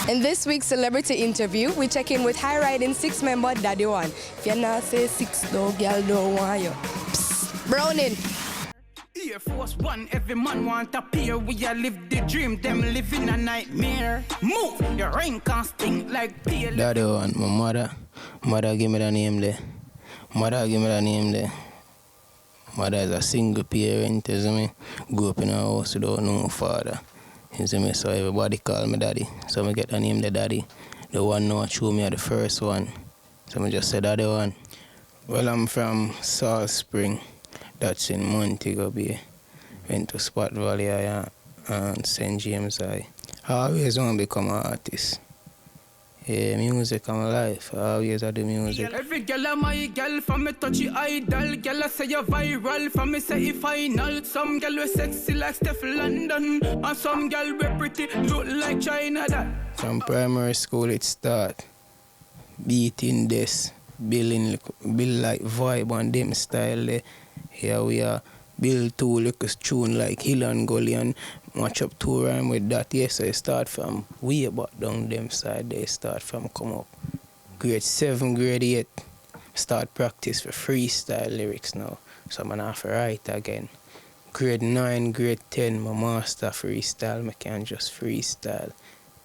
In this week's celebrity interview, we check in with high-riding six-member Daddy One. If you're not say six, though, girl, don't want you. Psst, Browning. Air Force One, every man want a peer. We a live the dream, them living a nightmare. Move, your rain can't sting like peer. Daddy One, my mother give me the name there. Mother is a single parent, you see me. Grew up in a house without no father. You see me, so everybody call me daddy. So I get the name the daddy. The one now show me the first one. So I just said Daddy One. Well, I'm from Salt Spring. That's in Antigua Bay. Went to Spot Valley and St. James I always want to become an artist. Yeah, music and my life. I always do music. Every girl am my girl, from me touchy idol. Girl I say you viral, from me say you final. Some girl we sexy like Steph London, and some girl we pretty look like China. That. From primary school it start. Beating this, build like vibe and them style there. Here we are, build two little tune like Hill and Gully and match up two rhyme with that. Yes, so I start from way back down them side. They start from come up. Grade 7, grade 8, start practice for freestyle lyrics now. So I'm gonna have to write again. Grade 9, grade 10, my master freestyle. I can just freestyle.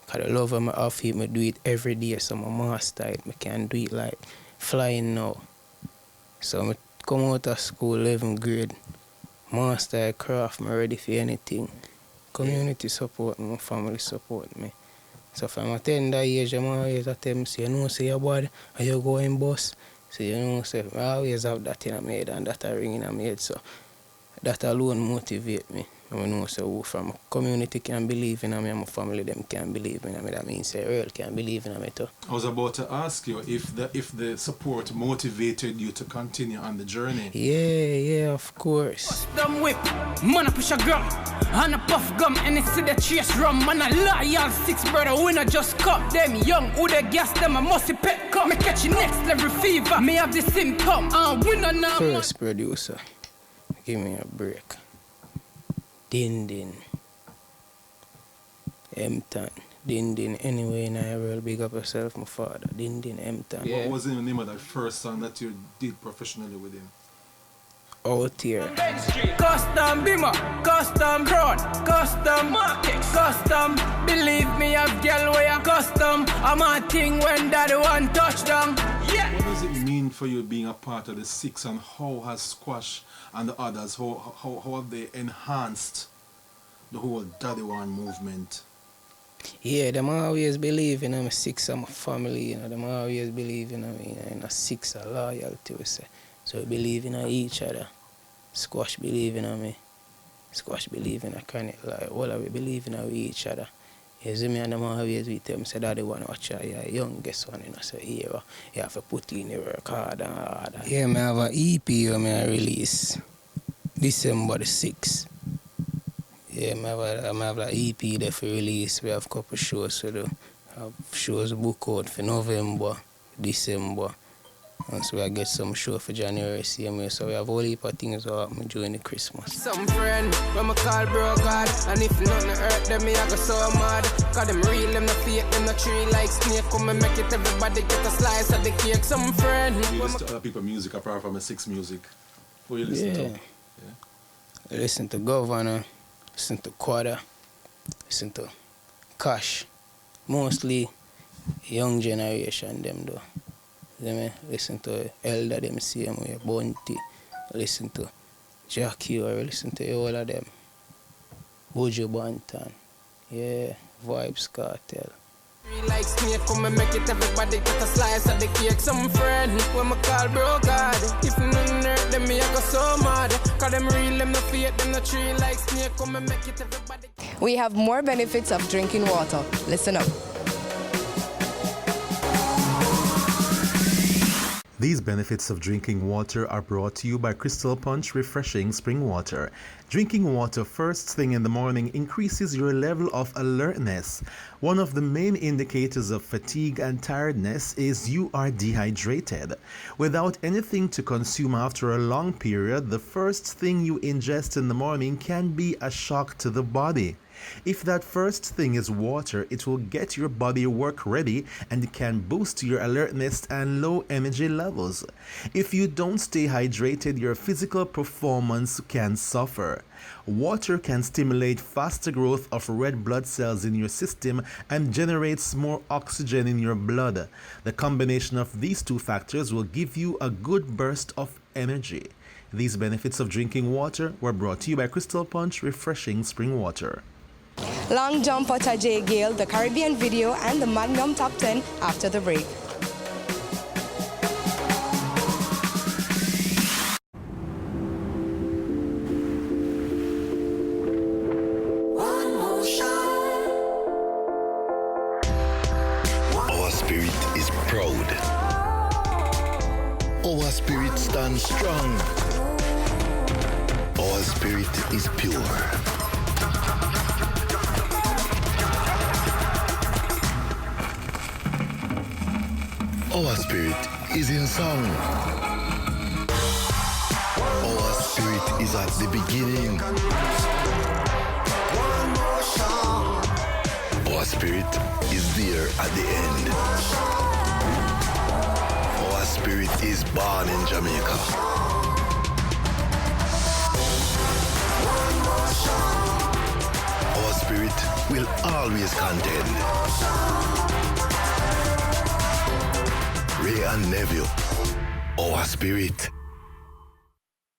Cause the love of my outfit, I do it every day. So my master it. I can do it like flying now. So I come out of school 11th grade. Master craft, I'm ready for anything. Community support me, my family support me. So from a tender age, I'm always at them say, you know, say your body, and you go in bus. So you know, say, I always have that in my head and that a ring in my head. So that alone motivate me. I know say who from a community can believe in me and my family them can believe in me. That means the world can believe in me too. I was about to ask you if the support motivated you to continue on the journey. Yeah, of course. Them whip, man a push a gram, and a puff gum, and it's the chase rum. Man a loyal six brother, we not just cup them young. Who the gas them a musty pet cup. Me catch next level fever, me have the symptom. We not now. First producer, give me a break. Din M-Tan. Din anyway in the world, big up yourself, my father. Din M-Tan. Yeah. What was the name of that first song that you did professionally with him? Out here. Custom Beamer, custom Broad, custom Market, custom. Believe me, I've girl where you custom. I'm a thing when Daddy One touchdown. Yeah. What does it mean for you being a part of the Six, and how has Squash and the others, how have they enhanced the whole Daddy One movement? Yeah, them always believe in me. Six of my family, you know, them always believe in me. You know, Six are loyalty, we say. So we believe in each other. Squash believe in me. Squash believe in a chronic, like all of we believe in each other. You see me and them always with them say Daddy One watch your youngest one, you know, so here you have to put in your work hard and hard. Yeah, I have an EP I release December the 6th. Yeah, I have an EP there for release. We have a couple shows to do. I have shows booked out for November, December. And so I get some show for January same way. So we have a whole heap of things that happen during the Christmas. Some friend, when I call bro God, and if nothing hurt them, me I go so mad. Cause them real, them not fake, them not tree like snake. Come and make it, everybody get a slice of the cake. Some friend. You listen to other people's music apart from the Six music? Who you listen to? Yeah. I listen to Governor, listen to Quada, listen to Cash. Mostly young generation them though. Listen to Elder them same way, Bounty, listen to Jackie, or listen to all of them. Buju Banton, yeah, Vibes Cartel. Like snake, come and make it, everybody get a slice of the cake. Some friend, when I call bro God, if nothing hurt them, me I go so mad. Cause them real, them no fake, them no tree like snake, come and make it, everybody. We have more benefits of drinking water. Listen up. These benefits of drinking water are brought to you by Crystal Punch Refreshing Spring Water. Drinking water first thing in the morning increases your level of alertness. One of the main indicators of fatigue and tiredness is you are dehydrated. Without anything to consume after a long period, the first thing you ingest in the morning can be a shock to the body. If that first thing is water, it will get your body work ready and it can boost your alertness and low energy levels. If you don't stay hydrated, your physical performance can suffer. Water can stimulate faster growth of red blood cells in your system and generates more oxygen in your blood. The combination of these two factors will give you a good burst of energy. These benefits of drinking water were brought to you by Crystal Punch Refreshing Spring Water. Long jump for Tajay Gayle, the Caribbean video, and the Magnum Top 10 after the break. Our spirit is proud. Our spirit stands strong. Our spirit is pure. Our spirit is in song. Our spirit is at the beginning. Our spirit is there at the end. Our spirit is born in Jamaica. Our spirit will always contend. Ray and Neville, our spirit.